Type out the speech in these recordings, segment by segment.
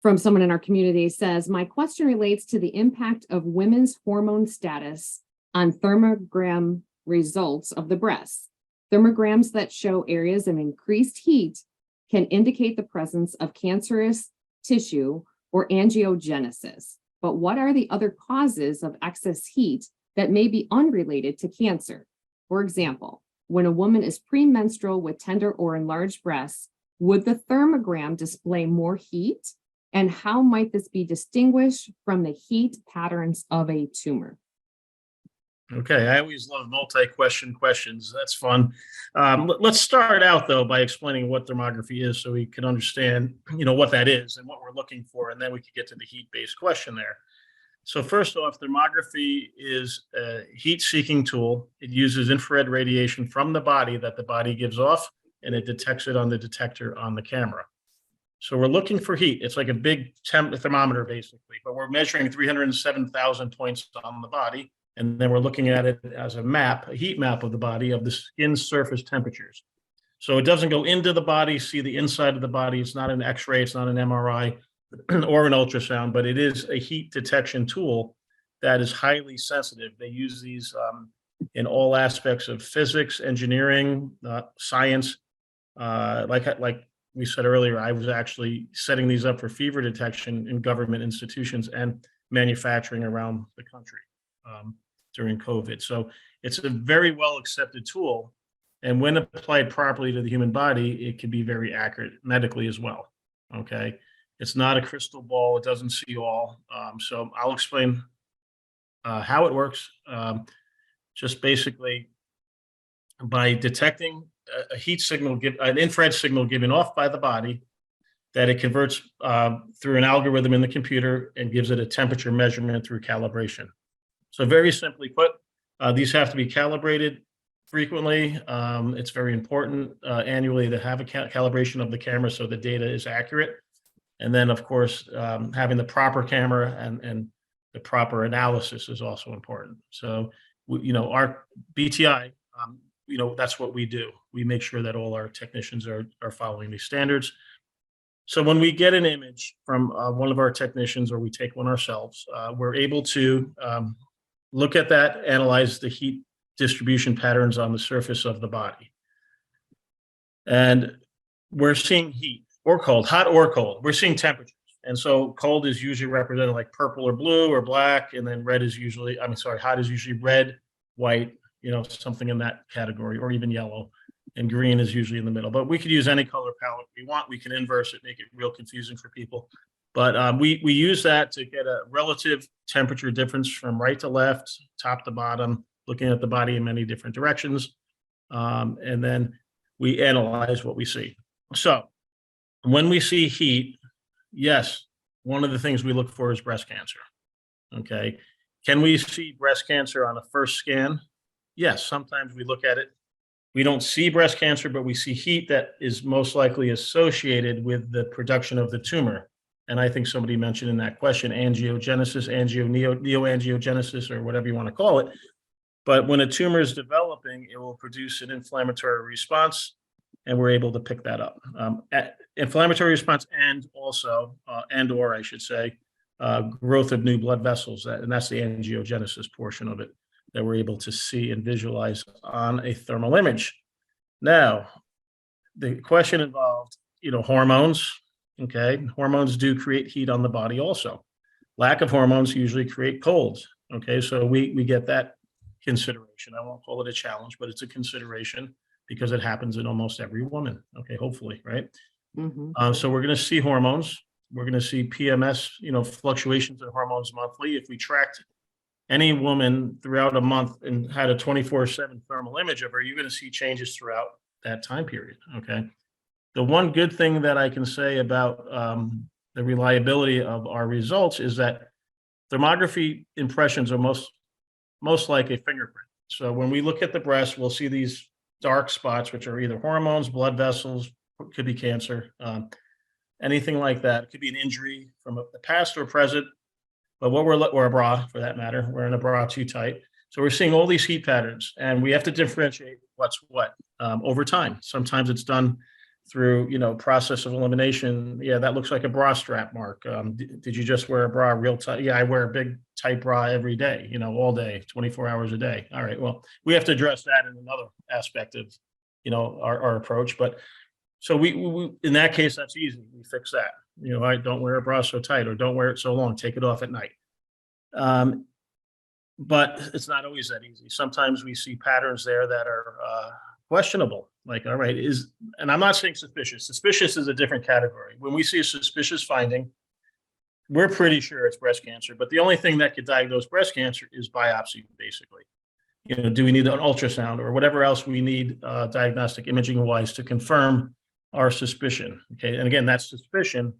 from someone in our community says, my question relates to the impact of women's hormone status on thermogram results of the breasts. Thermograms that show areas of increased heat can indicate the presence of cancerous tissue or angiogenesis. But what are the other causes of excess heat that may be unrelated to cancer? For example, when a woman is premenstrual with tender or enlarged breasts, would the thermogram display more heat? And how might this be distinguished from the heat patterns of a tumor? Okay, I always love multi-question questions. That's fun. Let's start out though by explaining what thermography is, so we can understand, what that is and what we're looking for, and then we can get to the heat-based question there. So first off, thermography is a heat-seeking tool. It uses infrared radiation from the body that the body gives off, and it detects it on the detector on the camera. So we're looking for heat. It's like a big thermometer basically, but we're measuring 307,000 points on the body. And then we're looking at it as a map, a heat map of the body, of the skin surface temperatures. So it doesn't go into the body, see the inside of the body. It's not an X-ray, it's not an MRI or an ultrasound, but it is a heat detection tool that is highly sensitive. They use these in all aspects of physics, engineering, science. Like we said earlier, I was actually setting these up for fever detection in government institutions and manufacturing around the country during COVID. So it's a very well accepted tool. And when applied properly to the human body, it can be very accurate medically as well. Okay. It's not a crystal ball. It doesn't see all. So I'll explain how it works. Just basically by detecting a heat signal, an infrared signal given off by the body, that it converts through an algorithm in the computer and gives it a temperature measurement through calibration. So very simply put, these have to be calibrated frequently. It's very important annually to have a calibration of the camera so the data is accurate. And then, of course, having the proper camera and the proper analysis is also important. So, our BTI, that's what we do. We make sure that all our technicians are following these standards. So when we get an image from one of our technicians, or we take one ourselves, we're able to look at that, analyze the heat distribution patterns on the surface of the body. And we're seeing heat or cold, hot or cold. We're seeing temperatures. And so cold is usually represented like purple or blue or black. And then hot is usually red, white, something in that category, or even yellow. And green is usually in the middle. But we could use any color palette we want. We can inverse it, make it real confusing for people. But we use that to get a relative temperature difference from right to left, top to bottom, looking at the body in many different directions. And then we analyze what we see. So when we see heat, yes, one of the things we look for is breast cancer. Okay. Can we see breast cancer on a first scan? Yes, sometimes we look at it. We don't see breast cancer, but we see heat that is most likely associated with the production of the tumor. And I think somebody mentioned in that question, angiogenesis, neoangiogenesis, or whatever you want to call it. But when a tumor is developing, it will produce an inflammatory response, and we're able to pick that up. Inflammatory response, and also, or I should say, growth of new blood vessels, and that's the angiogenesis portion of it that we're able to see and visualize on a thermal image. Now, the question involved, hormones. Okay, hormones do create heat on the body also. Lack of hormones usually create colds. Okay, so we get that consideration. I won't call it a challenge, but it's a consideration because it happens in almost every woman. Okay, hopefully, right? Mm-hmm. So we're going to see hormones. We're going to see PMS, fluctuations in hormones monthly. If we tracked any woman throughout a month and had a 24/7 thermal image of her, you're going to see changes throughout that time period. Okay. The one good thing that I can say about the reliability of our results is that thermography impressions are most like a fingerprint. So when we look at the breast, we'll see these dark spots, which are either hormones, blood vessels, could be cancer, anything like that. It could be an injury from the past or present, but or a bra for that matter. We're in a bra too tight. So we're seeing all these heat patterns, and we have to differentiate what's what over time. Sometimes it's done through, process of elimination. Yeah, that looks like a bra strap mark. Did you just wear a bra real tight? Yeah, I wear a big tight bra every day, all day, 24 hours a day. All right, well, we have to address that in another aspect of, our approach. But so we in that case, that's easy. We fix that. I don't wear a bra so tight, or don't wear it so long. Take it off at night. But it's not always that easy. Sometimes we see patterns there that are questionable. Like, all right, and I'm not saying suspicious. Suspicious is a different category. When we see a suspicious finding, we're pretty sure it's breast cancer. But the only thing that could diagnose breast cancer is biopsy, basically. Do we need an ultrasound or whatever else we need diagnostic imaging wise to confirm our suspicion? Okay, and again, that's suspicion.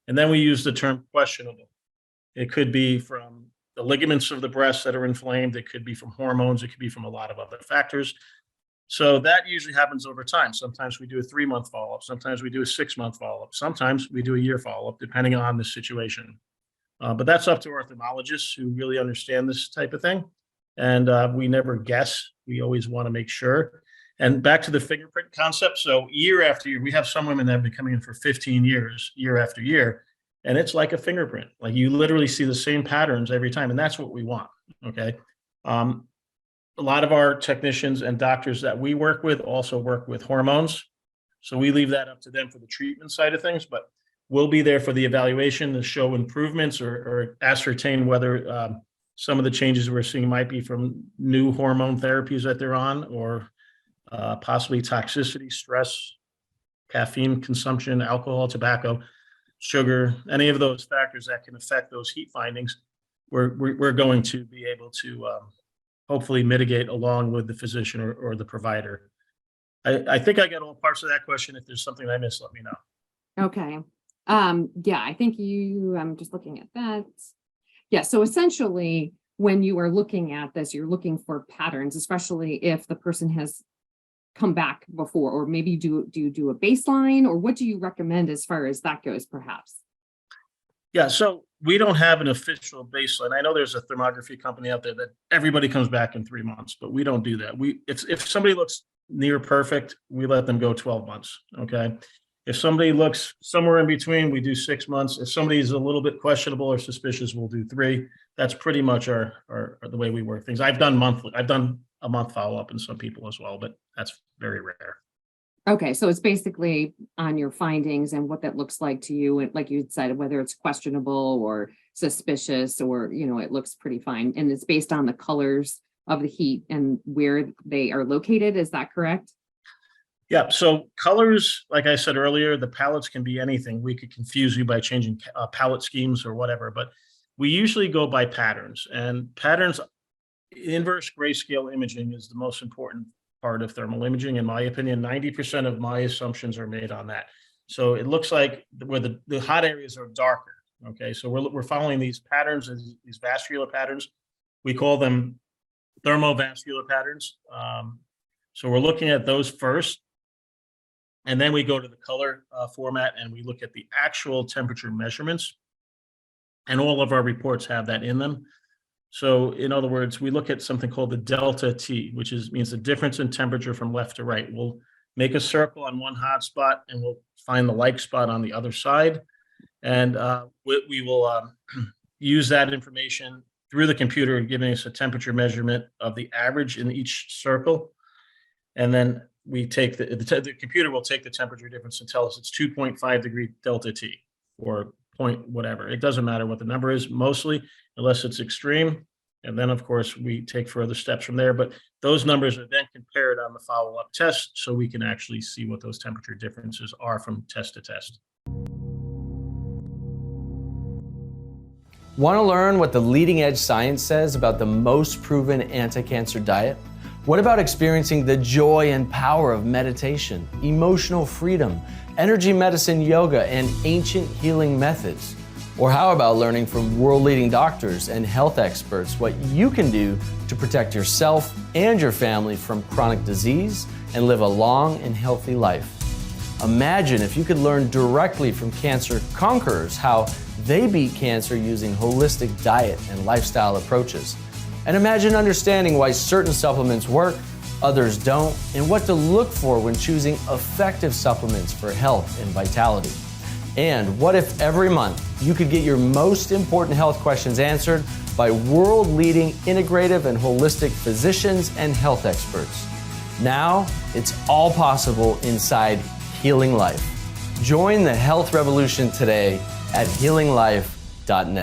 And then we use the term questionable. It could be from the ligaments of the breast that are inflamed. It could be from hormones. It could be from a lot of other factors. So that usually happens over time. Sometimes we do a 3-month follow-up. Sometimes we do a 6-month follow-up. Sometimes we do a year follow-up, depending on the situation. But that's up to our ophthalmologists who really understand this type of thing. And we never guess. We always want to make sure. And back to the fingerprint concept. So year after year, we have some women that have been coming in for 15 years, year after year. And it's like a fingerprint. Like, you literally see the same patterns every time. And that's what we want. Okay. A lot of our technicians and doctors that we work with also work with hormones. So we leave that up to them for the treatment side of things, but we'll be there for the evaluation to show improvements or ascertain whether some of the changes we're seeing might be from new hormone therapies that they're on, or possibly toxicity, stress, caffeine consumption, alcohol, tobacco, sugar, any of those factors that can affect those heat findings. We're going to be able to hopefully mitigate along with the physician or the provider. I think I get all parts of that question. If there's something I missed, let me know. Okay. Yeah, I think I'm just looking at that. Yeah. So essentially, when you are looking at this, you're looking for patterns, especially if the person has come back before, or maybe do you do a baseline, or what do you recommend as far as that goes, perhaps? Yeah, so we don't have an official baseline. I know there's a thermography company out there that everybody comes back in 3 months, but we don't do that. If somebody looks near perfect, we let them go 12 months. Okay. If somebody looks somewhere in between, we do 6 months. If somebody's a little bit questionable or suspicious, we'll do 3. That's pretty much our the way we work things. I've done a month follow-up in some people as well, but that's very rare. Okay, so it's basically on your findings and what that looks like to you, and like you said, whether it's questionable or suspicious, or it looks pretty fine, and it's based on the colors of the heat and where they are located. Is that correct? Yeah. So colors, like I said earlier, the palettes can be anything. We could confuse you by changing palette schemes or whatever, but we usually go by patterns, and patterns. Inverse grayscale imaging is the most important part of thermal imaging. In my opinion, 90% of my assumptions are made on that. So it looks like where the hot areas are darker. Okay. So we're following these patterns, these vascular patterns. We call them thermovascular patterns. So we're looking at those first, and then we go to the color format, and we look at the actual temperature measurements, and all of our reports have that in them. So in other words, we look at something called the delta T, which means the difference in temperature from left to right. We'll make a circle on one hot spot, and we'll find the like spot on the other side. And we will use that information through the computer, giving us a temperature measurement of the average in each circle. And then we take the computer will take the temperature difference and tell us it's 2.5 degree delta T, or point whatever. It doesn't matter what the number is, mostly, unless it's extreme. And then, of course, we take further steps from there. But those numbers are then compared on the follow-up test, so we can actually see what those temperature differences are from test to test. Want to learn what the leading edge science says about the most proven anti-cancer diet? What about experiencing the joy and power of meditation, emotional freedom, energy medicine, yoga, and ancient healing methods? Or how about learning from world-leading doctors and health experts what you can do to protect yourself and your family from chronic disease and live a long and healthy life? Imagine if you could learn directly from cancer conquerors how they beat cancer using holistic diet and lifestyle approaches. And imagine understanding why certain supplements work others don't, and what to look for when choosing effective supplements for health and vitality. And what if every month you could get your most important health questions answered by world-leading integrative and holistic physicians and health experts? Now, it's all possible inside Healing Life. Join the health revolution today at healinglife.net.